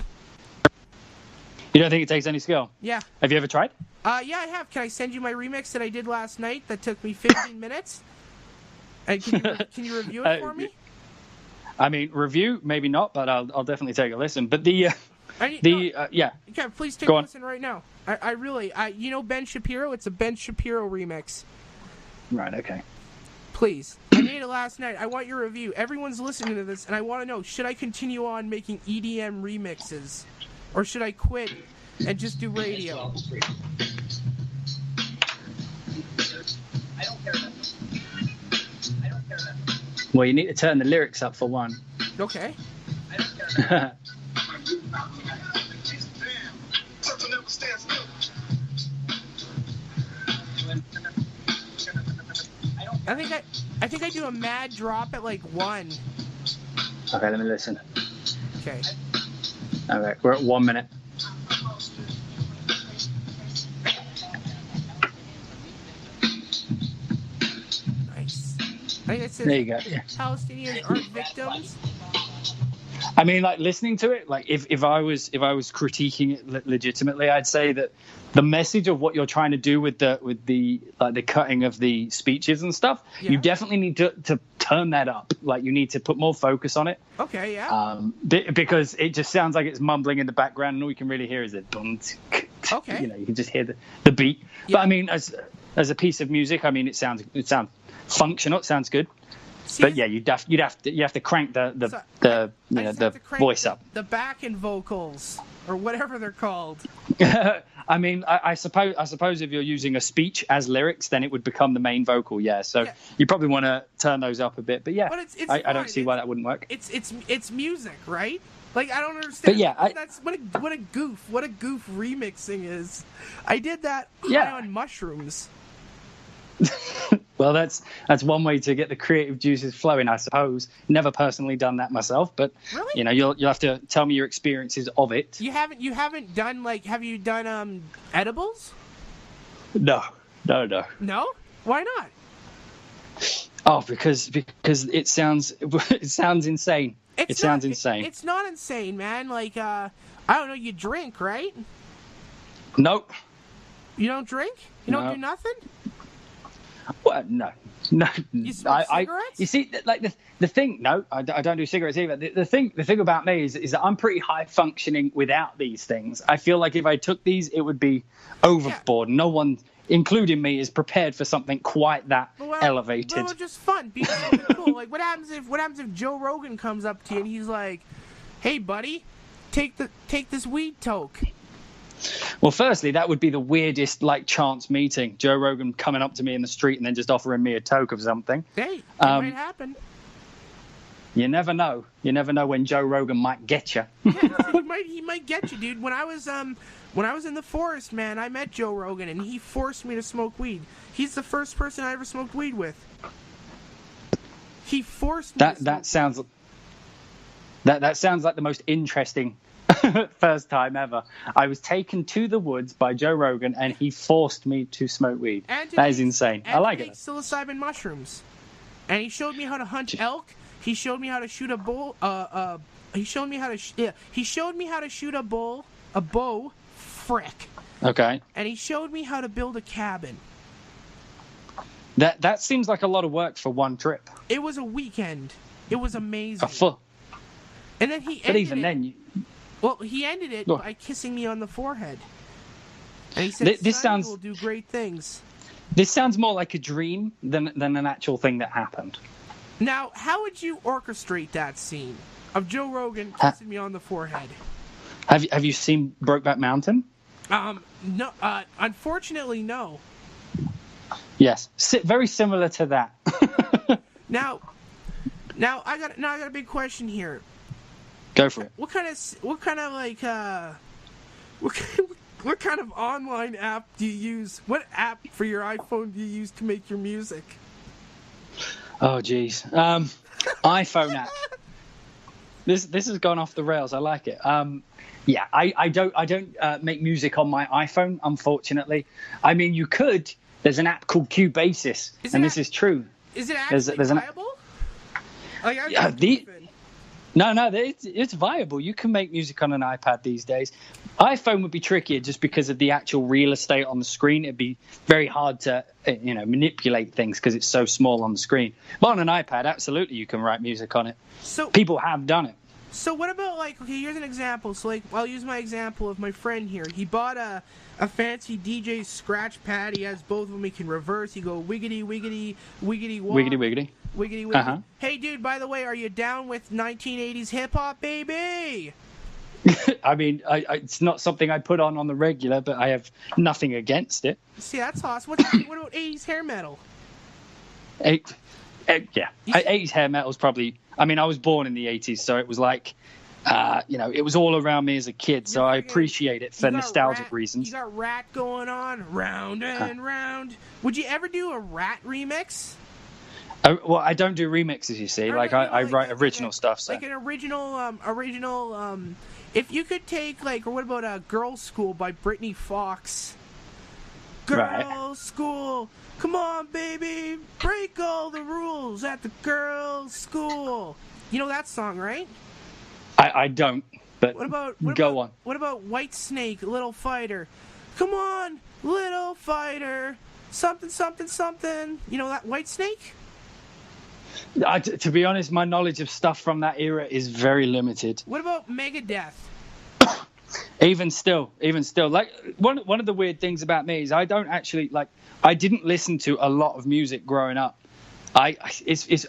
You don't think it takes any skill? Yeah. Have you ever tried? Yeah, I have. Can I send you my remix that I did last night that took me 15 minutes? And can you review it for me? I mean, review, maybe not, but I'll definitely take a listen. But yeah. Okay, please take a listen right now. I really, Ben Shapiro? It's a Ben Shapiro remix. Right, okay. Please. I made it last night. I want your review. Everyone's listening to this, and I want to know, should I continue on making EDM remixes? Or should I quit and just do radio? I don't care about this. Well, you need to turn the lyrics up for one. Okay. I don't care about I think I do a mad drop at 1. Okay, let me listen. Okay. All right, we're at 1 minute. Nice. I think it says there you go. Yeah. Palestinians aren't victims. I mean, listening to it, if I was critiquing it legitimately, I'd say that the message of what you're trying to do with the cutting of the speeches and stuff, you definitely need to turn that up. You need to put more focus on it. Okay, yeah. Because it just sounds like it's mumbling in the background, and all you can really hear is it. Okay. You can just hear the beat. Yeah. But I mean, as a piece of music, I mean, it sounds functional. It sounds good. See, but yeah, you'd have to crank the voice up. The backing vocals or whatever they're called. I mean, I suppose if you're using a speech as lyrics, then it would become the main vocal. Yeah, so you probably want to turn those up a bit. But yeah, but I don't see why that wouldn't work. It's music, right? I don't understand. But yeah, that's what a goof remixing is. I did that on mushrooms. Well, that's one way to get the creative juices flowing, I suppose. Never personally done that myself, but really? You'll have to tell me your experiences of it. You haven't done have you done edibles? No. No? Why not? Oh, because it sounds insane. It sounds insane. It's not insane, man. I don't know, you drink, right? Nope. You don't drink? You don't do nothing? Well, no. You smoke cigarettes? You see, the thing. No, I don't do cigarettes either. The thing about me is that I'm pretty high functioning without these things. I feel like if I took these, it would be overboard. Yeah. No one, including me, is prepared for something quite that elevated. Well, just fun. Be something cool. What happens if Joe Rogan comes up to you and he's like, "Hey, buddy, take this weed toke." Well, firstly, that would be the weirdest chance meeting. Joe Rogan coming up to me in the street and then just offering me a toke of something. Hey, it might happen. You never know. You never know when Joe Rogan might get you. Yeah, he might get you, dude. When I was in the forest, man, I met Joe Rogan and he forced me to smoke weed. He's the first person I ever smoked weed with. He forced me. That sounds like the most interesting first time ever. I was taken to the woods by Joe Rogan and he forced me to smoke weed. That is insane. I like it. Psilocybin mushrooms. And he showed me how to hunt elk. He showed me how to shoot a bull. He showed me how to shoot a bow. Frick. Okay. And he showed me how to build a cabin. That seems like a lot of work for one trip. It was a weekend. It was amazing. And then he ended But even then, he ended it by kissing me on the forehead. And he said, "This will do great things." This sounds more like a dream than an actual thing that happened. Now, how would you orchestrate that scene of Joe Rogan kissing me on the forehead? Have you seen Brokeback Mountain? No. Unfortunately, no. Yes, very similar to that. Now I got a big question here. Go for it. What kind of online app do you use? What app for your iPhone do you use to make your music? Oh, geez. iPhone app. This has gone off the rails. I like it. Yeah, I don't make music on my iPhone, unfortunately. I mean, you could. There's an app called Cubasis, and this is true. Is it actually viable? No, it's viable. You can make music on an iPad these days. iPhone would be trickier just because of the actual real estate on the screen. It'd be very hard to, manipulate things because it's so small on the screen. But on an iPad, absolutely, you can write music on it. So people have done it. So what about here's an example. So I'll use my example of my friend here. He bought a fancy DJ scratch pad. He has both of them. He can reverse. He go wiggity wiggity wiggity walk. Wiggity wiggity. Wiggity wiggity. Uh-huh. Hey dude, by the way, are you down with 1980s hip hop, baby? I mean, it's not something I put on the regular, but I have nothing against it. See, that's awesome. What about 80s hair metal? Yeah. 80s hair metal is probably... I mean, I was born in the 80s, so it was like, it was all around me as a kid, so I appreciate it for nostalgic reasons. You got Rat going on, round and round. Would you ever do a Rat remix? Well, I don't do remixes, you see. I write original stuff. So. Like an original. If you could take or what about Girls' School by Britney Fox? Girls' School, come on, baby, break all the rules at the girls' school. You know that song, right? I don't. But go on. What about White Snake, Little Fighter? Come on, Little Fighter, something, something, something. You know that White Snake? To be honest, my knowledge of stuff from that era is very limited. What about Megadeth? Even still, like one of the weird things about me is I don't actually I didn't listen to a lot of music growing up. I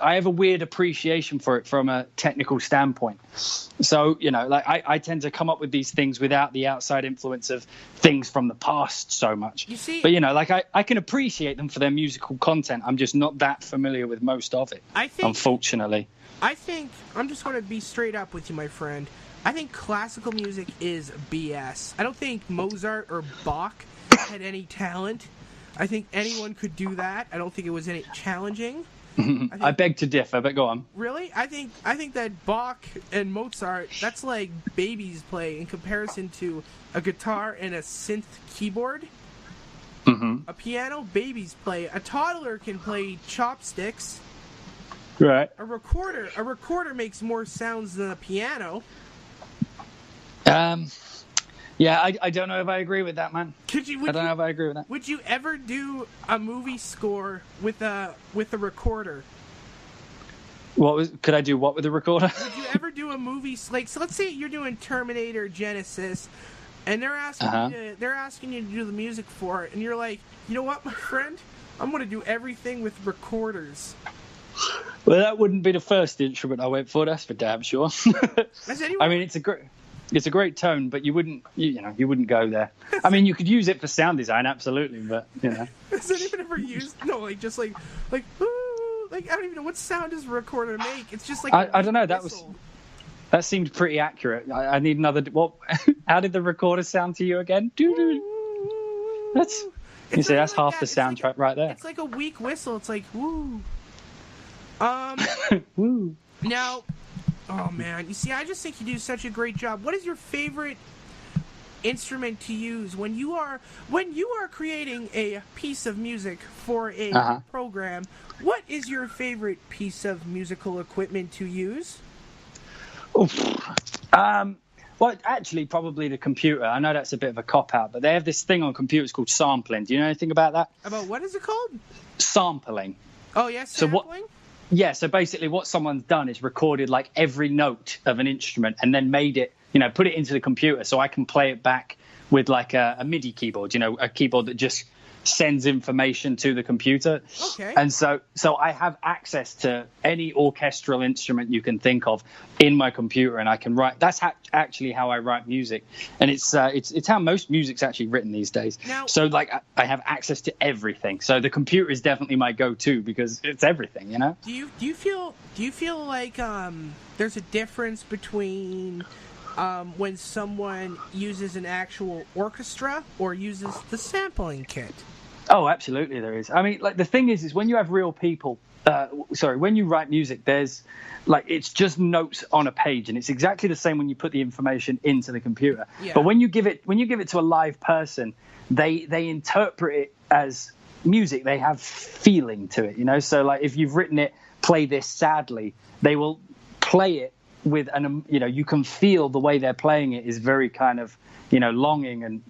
have a weird appreciation for it from a technical standpoint. So, I tend to come up with these things without the outside influence of things from the past so much. You see, but, I can appreciate them for their musical content. I'm just not that familiar with most of it, unfortunately. I think, I'm just going to be straight up with you, my friend. I think classical music is BS. I don't think Mozart or Bach had any talent. I think anyone could do that. I don't think it was any challenging. I beg to differ, but go on. Really? I think that Bach and Mozart, that's like babies play in comparison to a guitar and a synth keyboard. Mm-hmm. A piano, babies play. A toddler can play chopsticks. Right. A recorder makes more sounds than a piano. Yeah, I don't know if I agree with that, man. I don't know if I agree with that. Would you ever do a movie score with a recorder? Could I do what with a recorder? Would you ever do a movie so let's say you're doing Terminator Genesis, and they're asking you to do the music for it, and you're like, you know what, my friend, I'm gonna do everything with recorders. Well, that wouldn't be the first instrument I went for. That's for damn sure. I mean, it's a great tone, but you wouldn't go there. I mean, you could use it for sound design, absolutely, but Has anyone ever used I don't even know what sound does a recorder make. It's just like I don't know. That seemed pretty accurate. I need another. How did the recorder sound to you again? That's half the soundtrack right there. It's like a weak whistle. It's like woo. Woo. Now. Oh man, you see, I just think you do such a great job. What is your favorite instrument to use when you are creating a piece of music for a program? What is your favorite piece of musical equipment to use? Well, actually, probably the computer. I know that's a bit of a cop-out, but they have this thing on computers called sampling. Do you know anything about that? About what is it called? Sampling. Oh, yes, sampling? Yeah, so basically what someone's done is recorded every note of an instrument and then made it, put it into the computer so I can play it back with a MIDI keyboard, a keyboard that just sends information to the computer. Okay. And so I have access to any orchestral instrument you can think of in my computer, and I can write. That's actually how I write music, and it's how most music's actually written these days. Now, so like I have access to everything. So the computer is definitely my go-to because it's everything, you know. Do you feel like there's a difference between when someone uses an actual orchestra or uses the sampling kit? Oh, absolutely, there is. I mean, like the thing is when you have real people. When you write music, there's like it's just notes on a page, and it's exactly the same when you put the information into the computer. Yeah. But when you give it to a live person, they interpret it as music. They have feeling to it, you know. So like if you've written it, play this sadly, they will play it with you can feel the way they're playing it is very kind of longing, and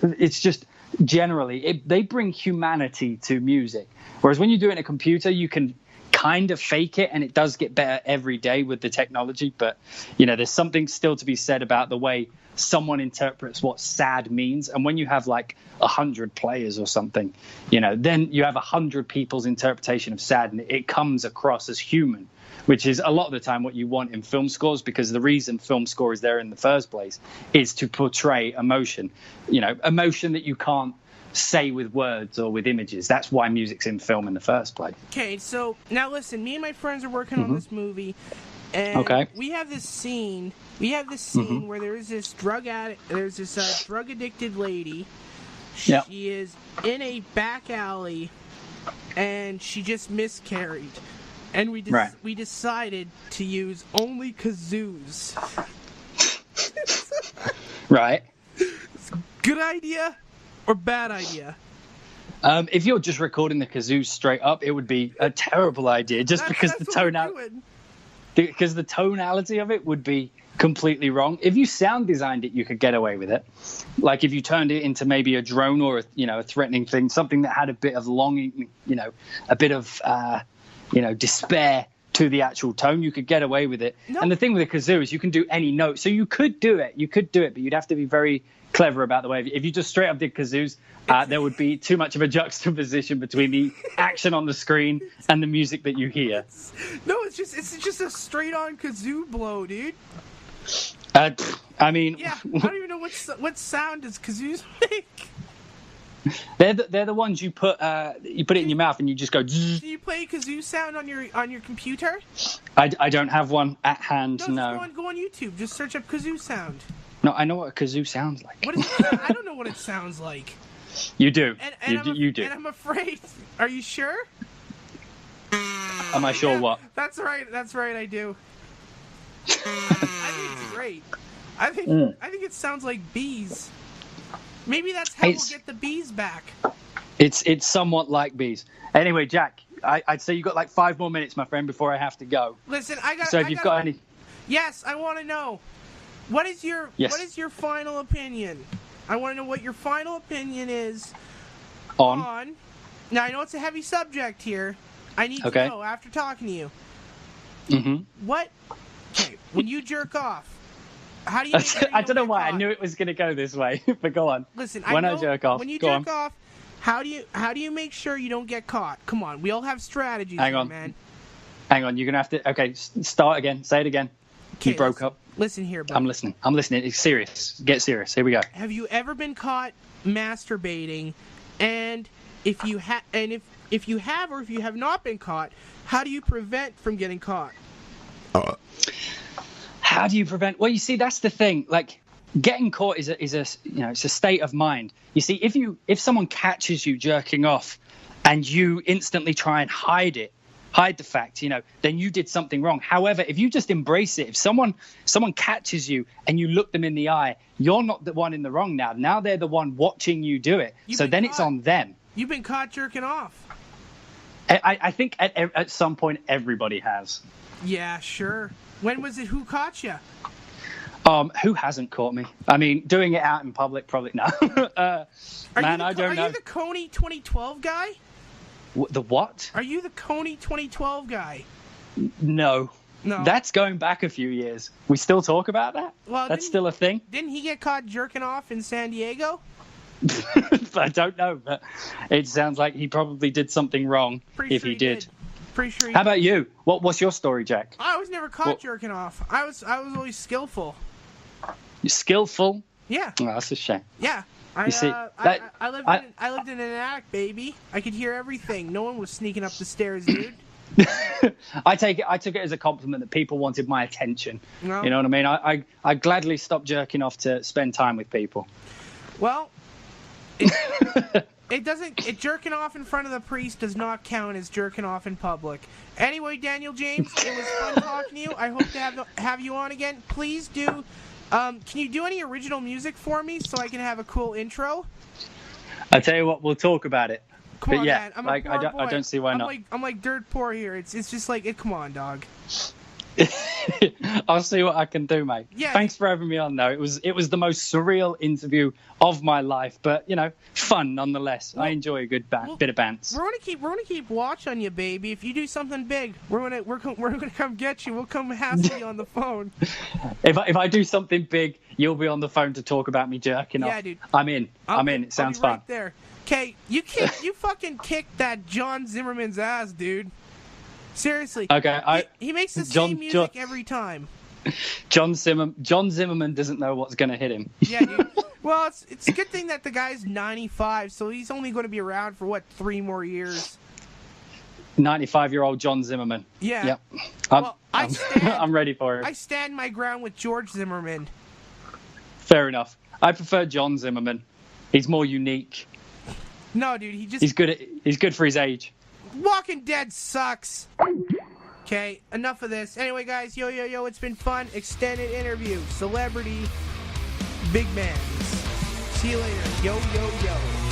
it's just generally they bring humanity to music. Whereas when you do it in a computer, you can kind of fake it, and it does get better every day with the technology. But there's something still to be said about the way someone interprets what sad means. And when you have like 100 players or something, then you have 100 people's interpretation of sad, and it comes across as human, which is a lot of the time what you want in film scores, because the reason film score is there in the first place is to portray emotion, emotion that you can't say with words or with images. That's why music's in film in the first place. Okay, so now listen, me and my friends are working on this movie, and we have this scene where there is this drug addicted lady. She is in a back alley, and she just miscarried. And we decided to use only kazoos. Right. Good idea or bad idea? If you're just recording the kazoo straight up, it would be a terrible idea, just because the tonality of it would be completely wrong. If you sound designed it, you could get away with it. Like if you turned it into maybe a drone or a threatening thing, something that had a bit of longing, a bit of despair to the actual tone, you could get away with it. No. And the thing with a kazoo is you can do any note. So you could do it, but you'd have to be very clever about the way. If you just straight up did kazoos, there would be too much of a juxtaposition between the action on the screen and the music that you hear. No, it's just a straight on kazoo blow, dude. I mean, yeah, I don't even know what sound does kazoos make. They're the ones you put it in your mouth and you just go. Zzz. Do you play a kazoo sound on your computer? I don't have one at hand. No. Go on YouTube. Just search up kazoo sound. No, I know what a kazoo sounds like. What is it? I don't know what it sounds like. You do. You do. And I'm afraid. Are you sure? Am I sure what? That's right. I do. I think it's great. I think it sounds like bees. Maybe that's how we'll get the bees back. It's somewhat like bees. Anyway, Jack, I'd say you got like 5 more minutes, my friend, before I have to go. Listen, you've got any? Yes, I want to know. What is your final opinion? I want to know what your final opinion is on. Now I know it's a heavy subject here. I need to know after talking to you. Mm-hmm. Okay, when you jerk off, how do you? I don't know why I knew it was going to go this way, but go on. Listen, I jerk off, when you jerk off, how do you make sure you don't get caught? Come on, we all have strategies. Hang on, man. Hang on, you're gonna have to. Okay, start again. Say it again. You broke up. Listen here, buddy. I'm listening. It's serious. Get serious. Here we go. Have you ever been caught masturbating? And if you have, if you have or if you have not been caught, how do you prevent from getting caught? How do you prevent? Well, you see, that's the thing. Like, getting caught is a it's a state of mind. You see, if someone catches you jerking off, and you instantly try and hide the fact, then you did something wrong. However, if you just embrace it, if someone catches you and you look them in the eye, you're not the one in the wrong now. Now they're the one watching you do it. So then it's on them. You've been caught jerking off. I think at some point everybody has. Yeah, sure. When was it? Who caught you? Who hasn't caught me? I mean, doing it out in public, probably no. I don't know. Are you the Coney 2012 guy? The what? Are you the Coney 2012 guy? No. That's going back a few years. We still talk about that? Well, that's still a thing? Didn't he get caught jerking off in San Diego? But I don't know. But it sounds like he probably did something wrong if he did. Pretty sure. How about you? What's your story, Jack? I was never caught jerking off. I was always skillful. You're skillful? Yeah. Oh, that's a shame. Yeah. I lived in an attic, baby. I could hear everything. No one was sneaking up the stairs, dude. I took it as a compliment that people wanted my attention. No. You know what I mean? I gladly stopped jerking off to spend time with people. Well, jerking off in front of the priest does not count as jerking off in public. Anyway, Daniel James, it was fun talking to you. I hope to have you on again. Please do. Can you do any original music for me so I can have a cool intro? I tell you what, we'll talk about it. Come on, yeah, man. I'm like, a poor boy. I don't see why not. I'm like dirt poor here. It's just like, come on, dog. I'll see what I can do, mate. Yeah. Thanks for having me on, though. It was the most surreal interview of my life, but fun nonetheless. I enjoy a good bit of bants. We're gonna keep watch on you, baby. If you do something big, we're gonna come get you. We'll come hassle you on the phone. If I do something big, you'll be on the phone to talk about me jerking off. Yeah, dude. I'm in. It sounds I'll be fun. Right there. Okay, you fucking kicked that John Zimmerman's ass, dude. Seriously. Okay, he makes the same music every time. John Zimmerman doesn't know what's going to hit him. Yeah, dude. Well, it's a good thing that the guy's 95, so he's only going to be around for 3 more years. 95-year-old John Zimmerman. Yeah. Yep. I'm ready for it. I stand my ground with George Zimmerman. Fair enough. I prefer John Zimmerman. He's more unique. No, dude, he's good for his age. Walking Dead sucks. Okay, enough of this. Anyway, guys, yo, it's been fun. Extended interview. Celebrity. Big Mans. See you later. Yo.